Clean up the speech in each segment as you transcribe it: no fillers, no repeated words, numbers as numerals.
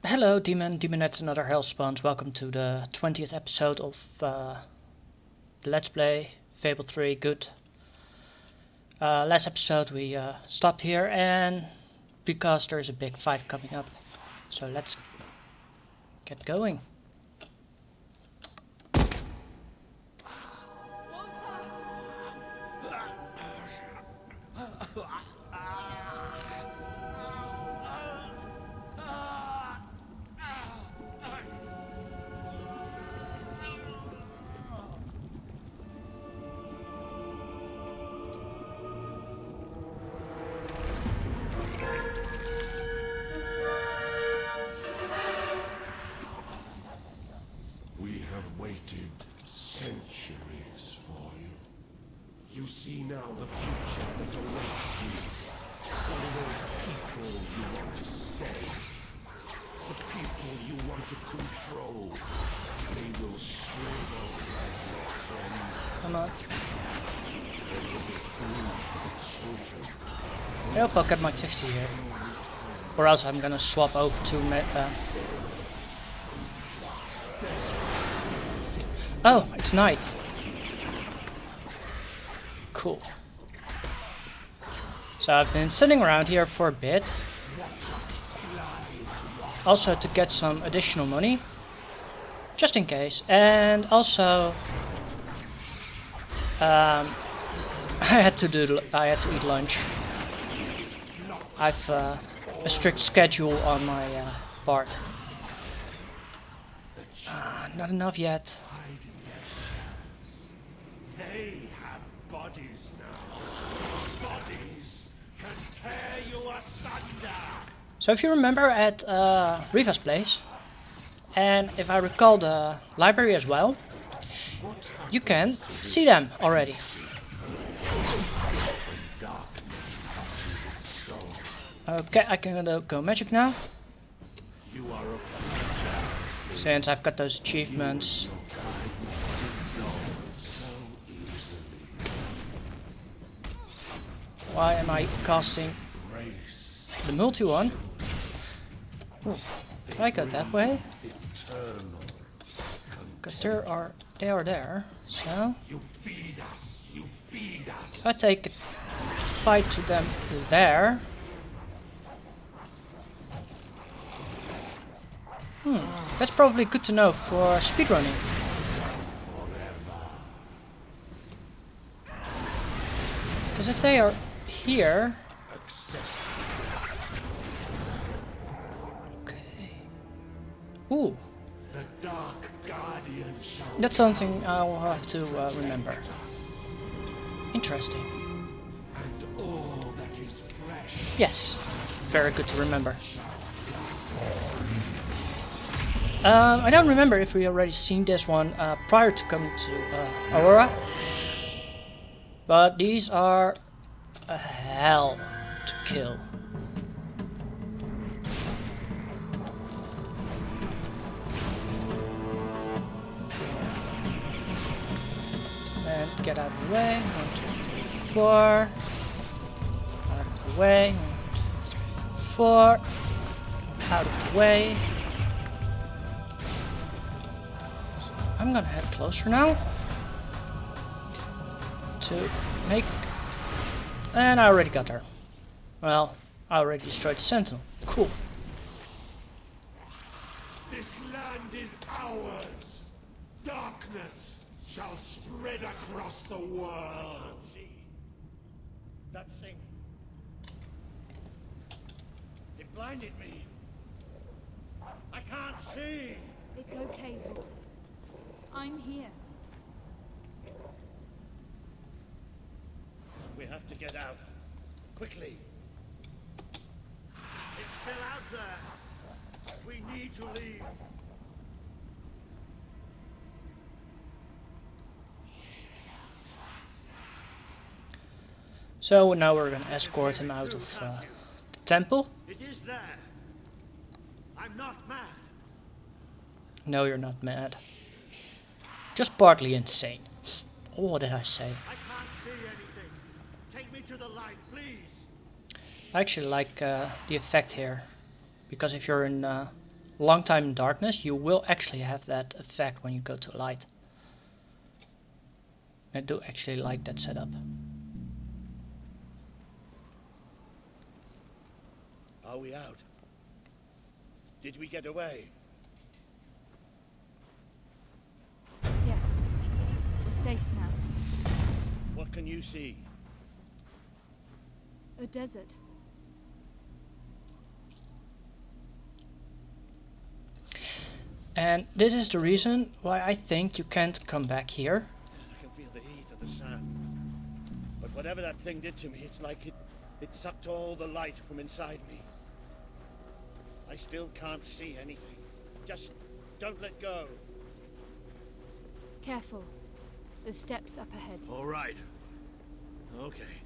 Hello, Daemonettes and other Hellspawns. Welcome to the 20th episode of the Let's Play Fable 3 Good. Last episode we stopped here and because there's a big fight coming up. So let's get going. Waited centuries for you. You see now the future that awaits you. All those people you want to save, the people you want to control, they will struggle as your friends. Come on. They will be food for children. I hope I'll get my 50 here. Or else I'm gonna swap over to Oh, it's night. Cool. So I've been sitting around here for a bit. Also to get some additional money. Just in case. And also I had to eat lunch. I've a strict schedule on my part. Not enough yet. They have bodies now. Bodies can tear you asunder. So if you remember at Riva's place, and if I recall the library as well, you can see them already. Okay, I can go magic now. Since I've got those achievements. Why am I casting the multi one? Ooh, can I go that way? Because they are there. So if I take a fight to them there. That's probably good to know for speedrunning. Because if they are here. Okay. Ooh. That's something I will have to remember. Interesting. Yes. Very good to remember. I don't remember if we already seen this one prior to coming to Aurora. But these are a hell to kill. And get out of the way. 1, 2, 3, 4. Out of the way. 1, 2, 3, 4. Out of the way. I'm gonna head closer now. To make. And I already got her. Well, I already destroyed the sentinel. Cool. This land is ours. Darkness shall spread across the world. See that thing? It blinded me. I can't see. It's okay, Victor. I'm here. We have to get out. Quickly. It's still out there. We need to leave. So now we're gonna escort him out of the temple. It is there. I'm not mad. No, you're not mad. Just partly insane. Oh, what did I say? I can't see anything. Take me to the light, please. I actually like the effect here. Because if you're in long time in darkness, you will actually have that effect when you go to light. I do actually like that setup. Are we out? Did we get away? Yes. We're safe now. What can you see? A desert. And this is the reason why I think you can't come back here. I can feel the heat of the sand. But whatever that thing did to me, it's like it sucked all the light from inside me. I still can't see anything. Just don't let go. Careful. There's steps up ahead. All right. Okay.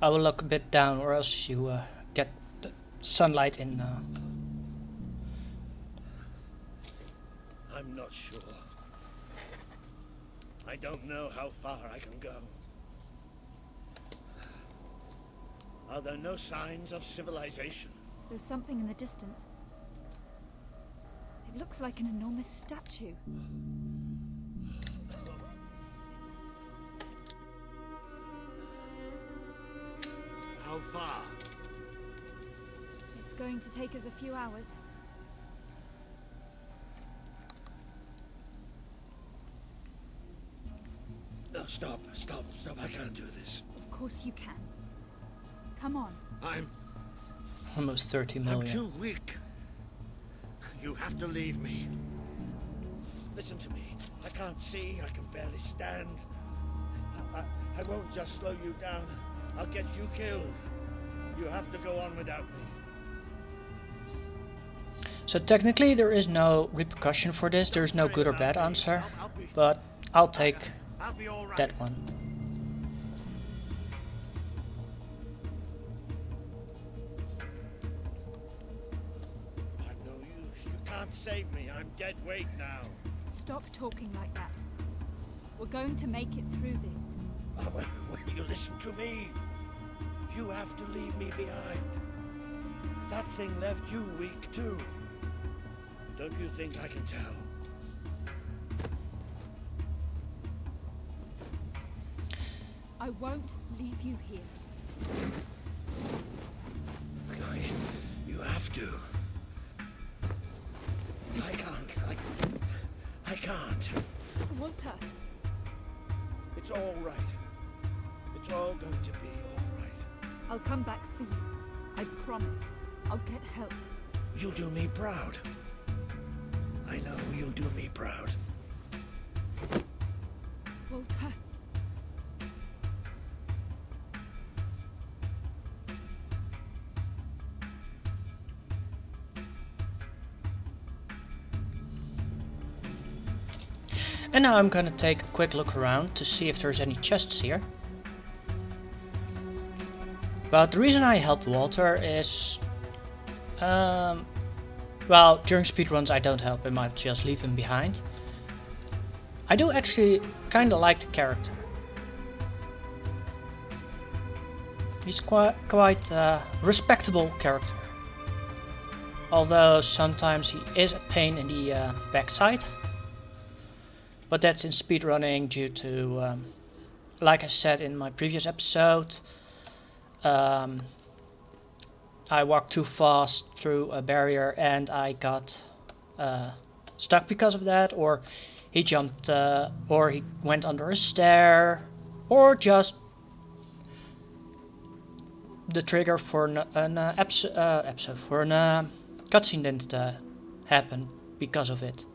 I will look a bit down, or else you get the sunlight in. I'm not sure. I don't know how far I can go. Are there no signs of civilization? There's something in the distance. It looks like an enormous statue. How far? It's going to take us a few hours. No, stop. I can't do this. Of course you can. Come on. I'm Almost 30 I'm million. too weak. You have to leave me. Listen to me. I can't see. I can barely stand. I won't just slow you down. I'll get you killed. You have to go on without me. So technically there is no repercussion for this. There's no good or bad answer. But I'll take I'll be all right. that one. I'm no use. You can't save me. I'm dead weight now. Stop talking like that. We're going to make it through this. When you listen to me, you have to leave me behind. That thing left you weak too. Don't you think I can tell? I won't leave you here. You have to. I can't. Walter, It's all right. It's all going to be all right. I'll come back for you. I promise. I'll get help. You'll do me proud. I know you'll do me proud. Walter. And now I'm gonna take a quick look around to see if there's any chests here. But the reason I help Walter is... well, during speedruns I don't help him, I just leave him behind. I do actually kinda like the character. He's quite a respectable character. Although sometimes he is a pain in the backside. But that's in speedrunning due to, like I said in my previous episode, I walked too fast through a barrier and I got stuck because of that, or he jumped, or he went under a stair, or just the trigger for an episode for an cutscene didn't happen because of it.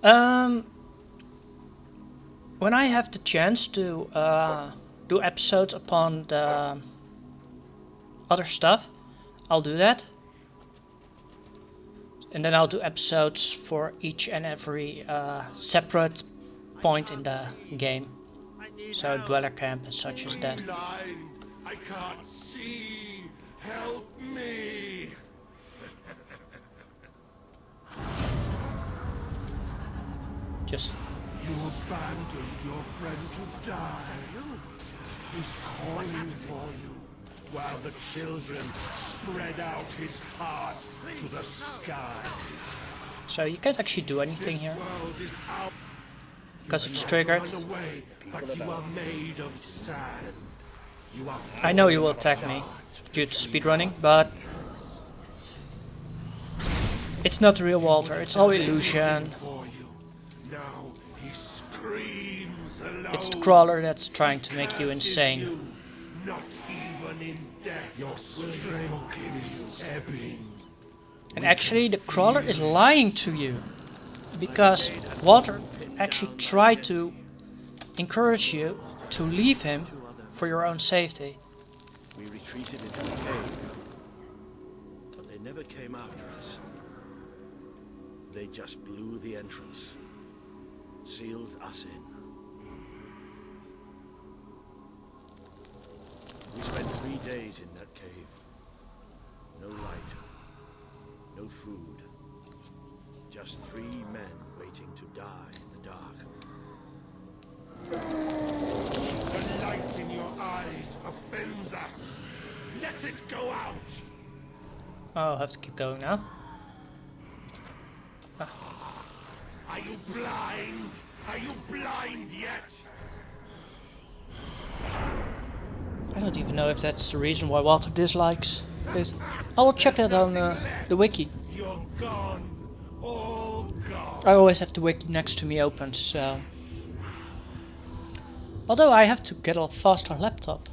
When I have the chance to do episodes upon the other stuff, I'll do that. And then I'll do episodes for each and every separate point in the game. So Dweller Camp and such as that. Blind. I can't see. Help me. Just You abandoned your friend to die. He's calling for you. while the children spread out his heart to the sky. So you can't actually do anything This here world is out. because it's triggered. Run away, but you are made of sand. You are I know you will attack me due to speedrunning, but it's not the real Walter, it's all illusion. for you. Now he screams alone. It's the crawler that's trying to make you insane. You, not even in death. Your strength is ebbing. And actually the crawler is lying to you, because Walter actually tried to encourage you to leave him for your own safety. We retreated into the cave, but they never came after us. They just blew the entrance, sealed us in. We spent 3 days in that cave. No light, no food. Just 3 men waiting to die in the dark. The light in your eyes offends us. Let it go out. Oh, I have to keep going now. Are you blind? Are you blind yet? I don't even know if that's the reason why Walter dislikes it. I will check that on the wiki. You're gone. All gone. I always have the wiki next to me open, so... Although I have to get a faster laptop.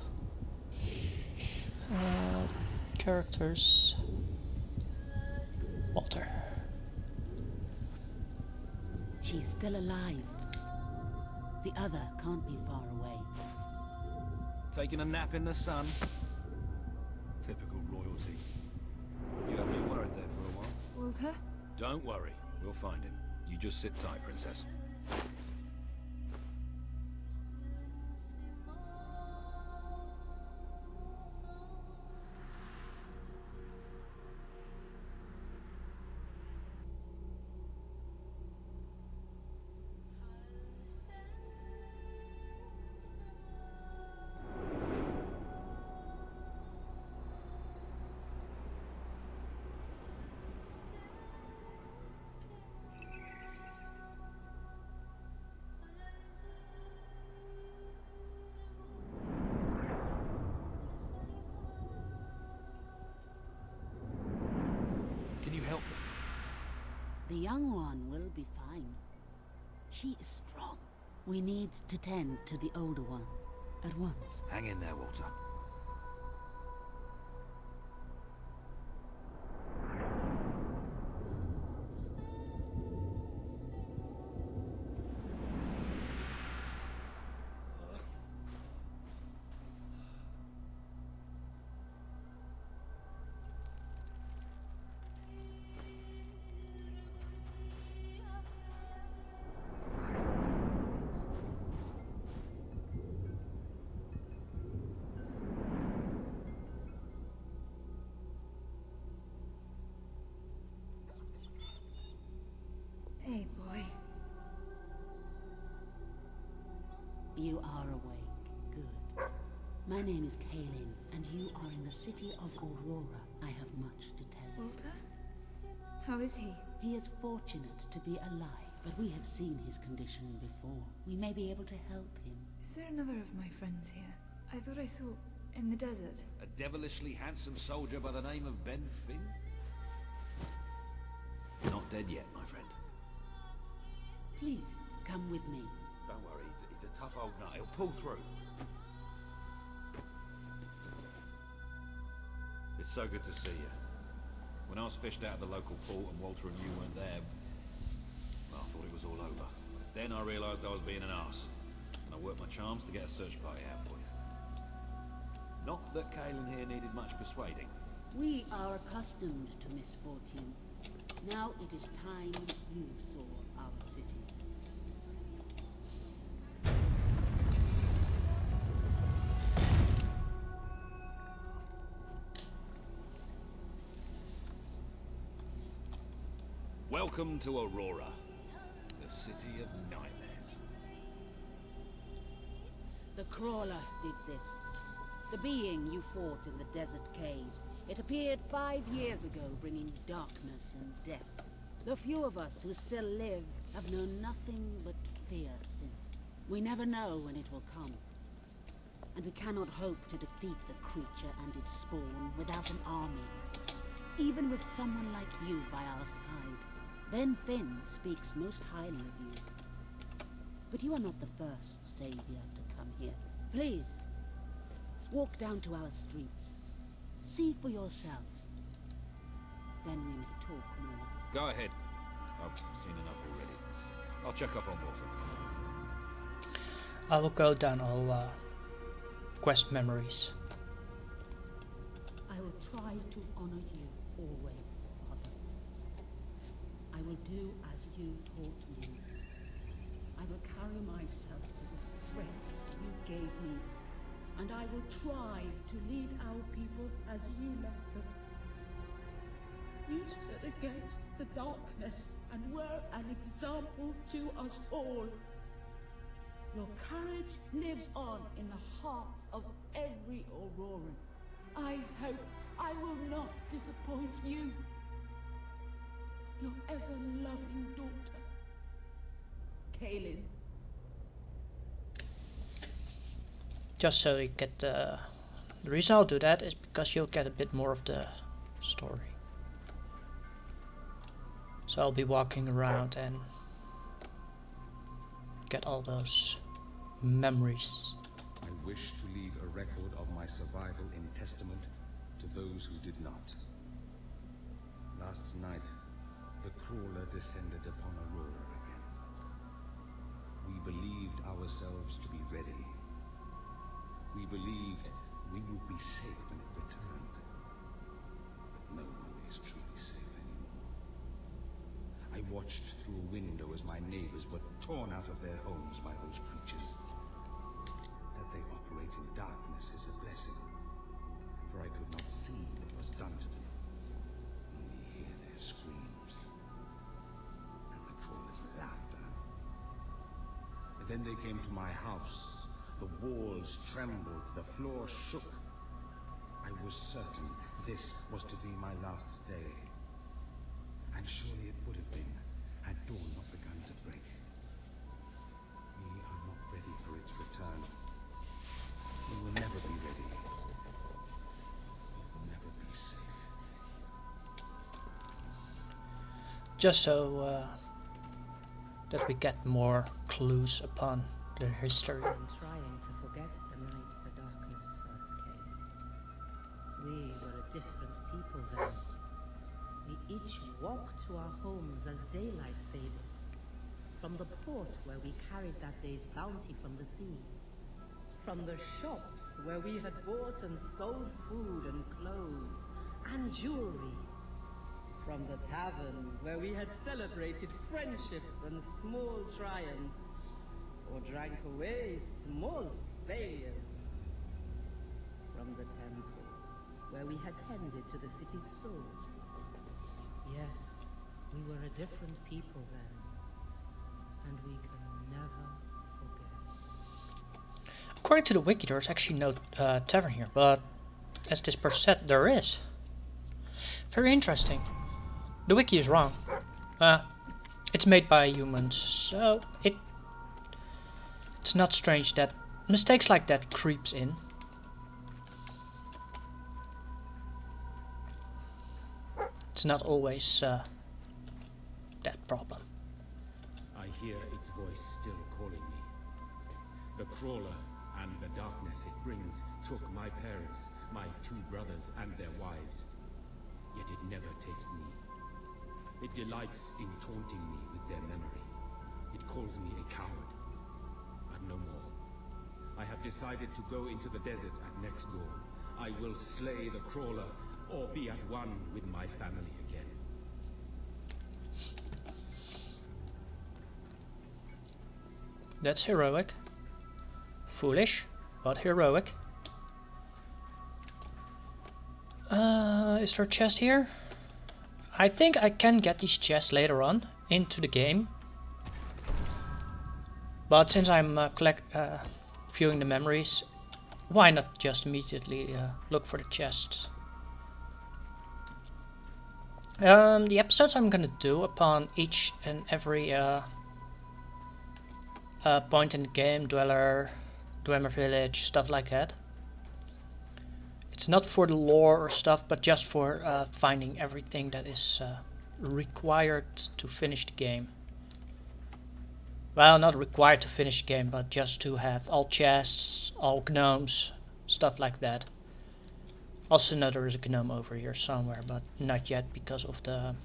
Characters... Walter. She's still alive. The other can't be far away. Taking a nap in the sun. Typical royalty. You had me worried there for a while. Walter? Don't worry, we'll find him. You just sit tight, princess. Can you help them? The young one will be fine. She is strong. We need to tend to the older one at once. Hang in there, Walter. Hey, boy. You are awake. Good. My name is Kaelin, and you are in the city of Aurora. I have much to tell you. Walter? How is he? He is fortunate to be alive, but we have seen his condition before. We may be able to help him. Is there another of my friends here? I thought I saw in the desert. A devilishly handsome soldier by the name of Ben Finn? Not dead yet, my friend. Please, come with me. Don't worry, he's a tough old nut. He'll pull through. It's so good to see you. When I was fished out of the local port and Walter and you weren't there, well, I thought it was all over. Then I realised I was being an arse, and I worked my charms to get a search party out for you. Not that Kaelin here needed much persuading. We are accustomed to misfortune. Now it is time you saw our city. Welcome to Aurora, the city of nightmares. The crawler did this. The being you fought in the desert caves. It appeared 5 years ago, bringing darkness and death. The few of us who still live have known nothing but fear since. We never know when it will come. And we cannot hope to defeat the creature and its spawn without an army. Even with someone like you by our side. Ben Finn speaks most highly of you. But you are not the first savior to come here. Please, walk down to our streets. See for yourself. Then we may talk more. Go ahead. I've seen enough already. I'll check up on Walter. I will go down all quest memories. I will try to honor you always, Father. I will do as you taught me. I will carry myself with the strength you gave me, and I will try to lead our people as you led them. You stood against the darkness and were an example to us all. Your courage lives on in the hearts of every Auroran. I hope I will not disappoint you. Your ever-loving daughter, Kaelin. Just so you get the reason I'll do that is because you'll get a bit more of the story. So I'll be walking around and get all those memories. I wish to leave a record of my survival in testament to those who did not. Last night, the crawler descended upon Aurora again. We believed ourselves to be ready. We believed we would be safe when it returned. But no one is truly safe anymore. I watched through a window as my neighbors were torn out of their homes by those creatures. That they operate in darkness is a blessing, for I could not see what was done to them, only hear their screams and the crawler's laughter. And then they came to my house. The walls trembled, the floor shook. I was certain this was to be my last day. And surely it would have been, had dawn not begun to break. We are not ready for its return. We will never be ready. We will never be safe. Just so that we get more clues upon the history. I'm trying to forget the night the darkness first came. We were a different people then. We each walked to our homes as daylight faded. From the port where we carried that day's bounty from the sea. From the shops where we had bought and sold food and clothes and jewelry. From the tavern where we had celebrated friendships and small triumphs. Or drank away small failures. From the temple, where we had tended to the city's sword. Yes, we were a different people then, and we can never forget. According to the wiki, there's actually no tavern here, but as this person said, there is. Very interesting. The wiki is wrong. It's made by humans, so it's not strange that mistakes like that creeps in. It's not always that problem. I hear its voice still calling me. The crawler and the darkness it brings took my parents, my 2 brothers and their wives. Yet it never takes me. It delights in taunting me with their memory. It calls me a coward. But no more. I have decided to go into the desert at next dawn. I will slay the crawler, or be at one with my family again. That's heroic. Foolish, but heroic. Is there a chest here? I think I can get these chests later on into the game. But since I'm viewing the memories, why not just immediately look for the chests? The episodes I'm gonna do upon each and every point in the game, Dweller Village, stuff like that. It's not for the lore or stuff, but just for finding everything that is required to finish the game. Well, not required to finish the game, but just to have all chests, all gnomes, stuff like that. Also know there is a gnome over here somewhere, but not yet because of the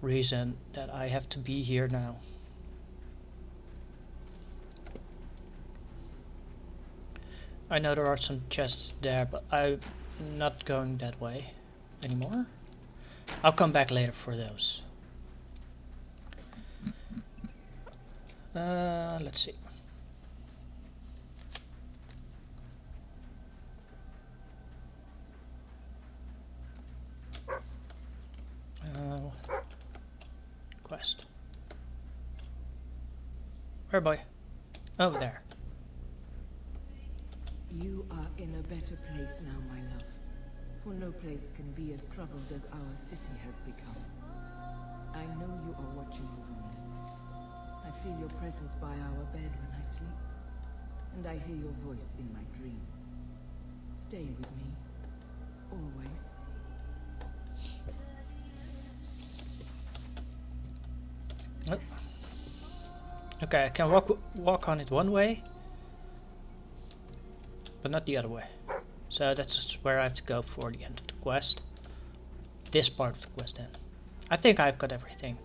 reason that I have to be here now. I know there are some chests there, but I'm not going that way anymore. I'll come back later for those. Let's see. Quest. Where, boy? Over there. You are in a better place now, my love. For no place can be as troubled as our city has become. I know you are watching over me. I feel your presence by our bed when I sleep, and I hear your voice in my dreams. Stay with me, always. Oh. Okay, I can walk on it one way, but not the other way. So that's where I have to go for the end of the quest. This part of the quest then. I think I've got everything.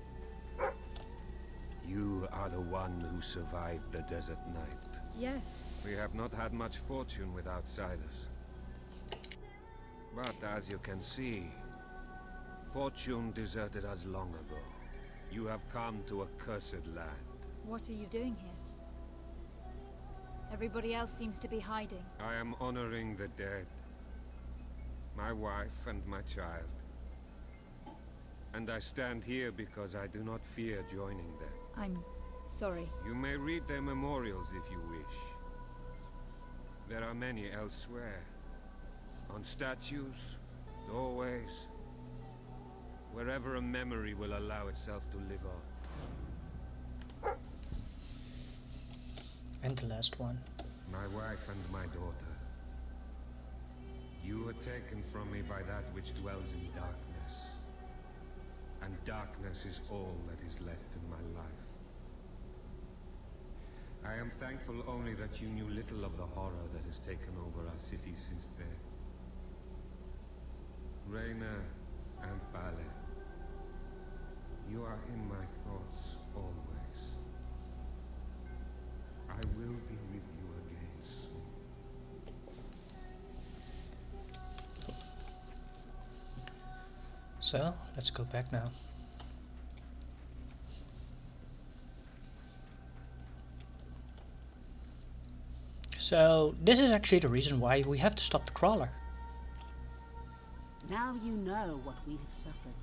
You are the one who survived the desert night. Yes. We have not had much fortune with outsiders. But as you can see, fortune deserted us long ago. You have come to a cursed land. What are you doing here? Everybody else seems to be hiding. I am honoring the dead. My wife and my child. And I stand here because I do not fear joining them. I'm sorry. You may read their memorials if you wish. There are many elsewhere. On statues, doorways, wherever a memory will allow itself to live on. And the last one. My wife and my daughter. You were taken from me by that which dwells in darkness. And darkness is all that is left in my life. I am thankful only that you knew little of the horror that has taken over our city since then. Reyna and Bale, you are in my thoughts always. I will be with you again soon. So, let's go back now. So, this is actually the reason why we have to stop the crawler. Now you know what we have suffered.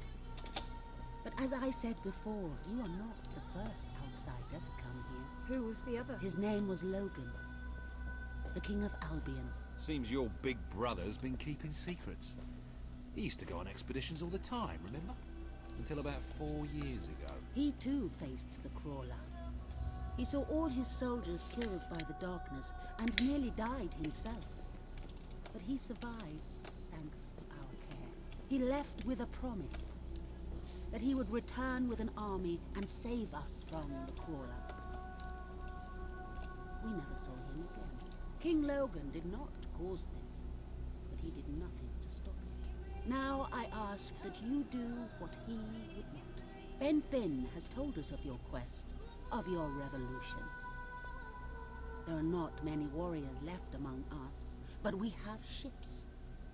But as I said before, you are not the first outsider to come here. Who was the other? His name was Logan, the King of Albion. Seems your big brother's been keeping secrets. He used to go on expeditions all the time, remember? Until about 4 years ago. He too faced the crawler. He saw all his soldiers killed by the darkness and nearly died himself. But he survived thanks to our care. He left with a promise that he would return with an army and save us from the crawler. We never saw him again. King Logan did not cause this, but he did nothing to stop it. Now I ask that you do what he would not. Ben Finn has told us of your quest, of your revolution. There are not many warriors left among us, but we have ships,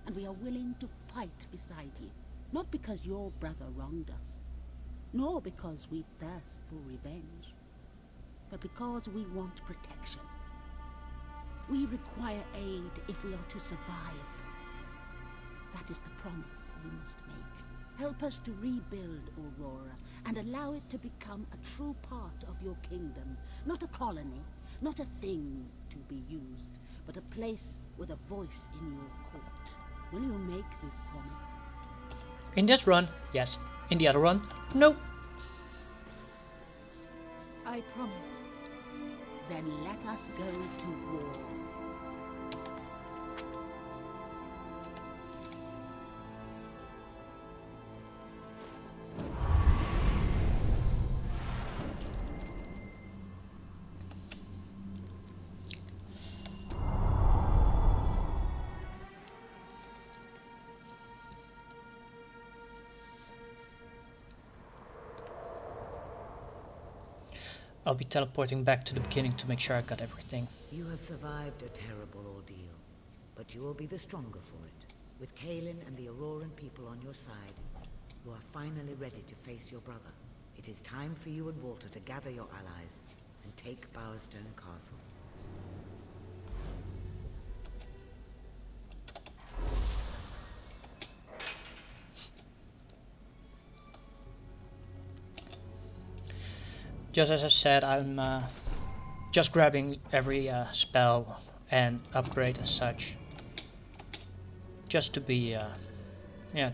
and we are willing to fight beside you. Not because your brother wronged us, nor because we thirst for revenge, but because we want protection. We require aid if we are to survive. That is the promise you must make. Help us to rebuild Aurora and allow it to become a true part of your kingdom. Not a colony, not a thing to be used, but a place with a voice in your court. Will you make this promise? In this run, yes. In the other run, no. I promise. Then let us go to war. I'll be teleporting back to the beginning to make sure I got everything. You have survived a terrible ordeal, but you will be the stronger for it. With Kaelin and the Auroran people on your side, you are finally ready to face your brother. It is time for you and Walter to gather your allies and take Bowerstone Castle. Just as I said, I'm just grabbing every spell and upgrade as such. Just to be,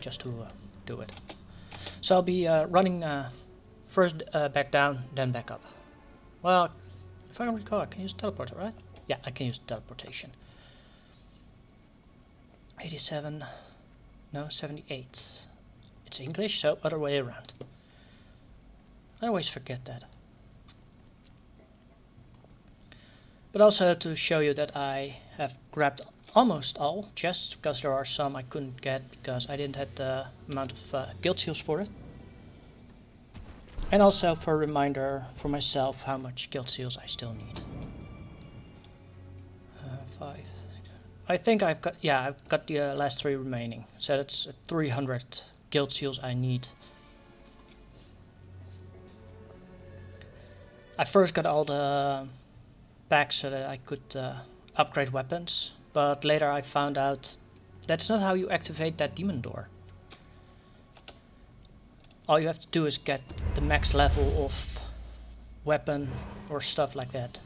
just to do it. So I'll be running first back down, then back up. Well, if I recall, I can use teleporter, right? Yeah, I can use teleportation. 87, no, 78. It's English, so other way around. I always forget that. But also to show you that I have grabbed almost all chests, because there are some I couldn't get because I didn't have the amount of guild seals for it. And also for a reminder for myself how much guild seals I still need. 5. I think I've got, yeah, I've got the last 3 remaining. So that's 300 guild seals I need. I first got all the back so that I could upgrade weapons, but later I found out that's not how you activate that demon door. All you have to do is get the max level of weapon or stuff like that.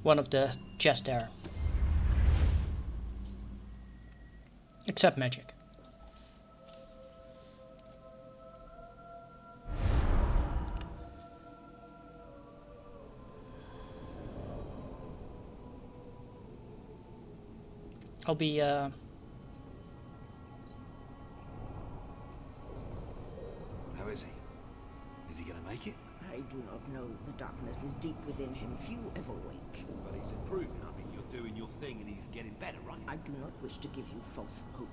One of the chests there. Except magic. I'll be How is he? Is he gonna make it? I do not know. The darkness is deep within him. Few ever wake. But he's improving. I mean, you're doing your thing and he's getting better, right? I do not wish to give you false hope.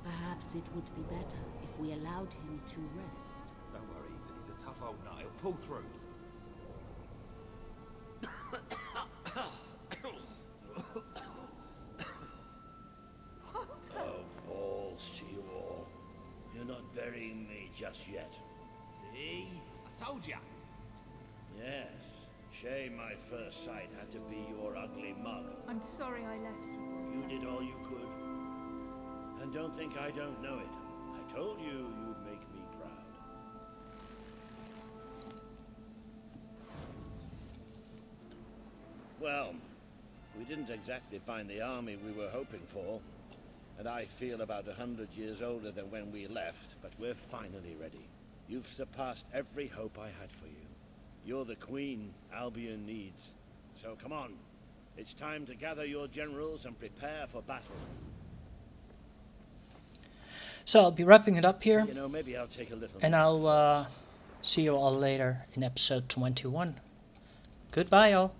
Perhaps it would be better if we allowed him to rest. Don't worry, he's a tough old nut. He'll pull through. Oh, balls to you all. You're not burying me just yet. See? I told ya. Yes. Shame my first sight had to be your ugly mug. I'm sorry I left you, Walter. You did all you could. And don't think I don't know it. I told you you'd make me proud. Well, we didn't exactly find the army we were hoping for. And I feel about 100 years older than when we left, but we're finally ready. You've surpassed every hope I had for you. You're the queen Albion needs. So come on. It's time to gather your generals and prepare for battle. So I'll be wrapping it up here. You know, maybe I'll take a little. And I'll see you all later in episode 21. Goodbye, all.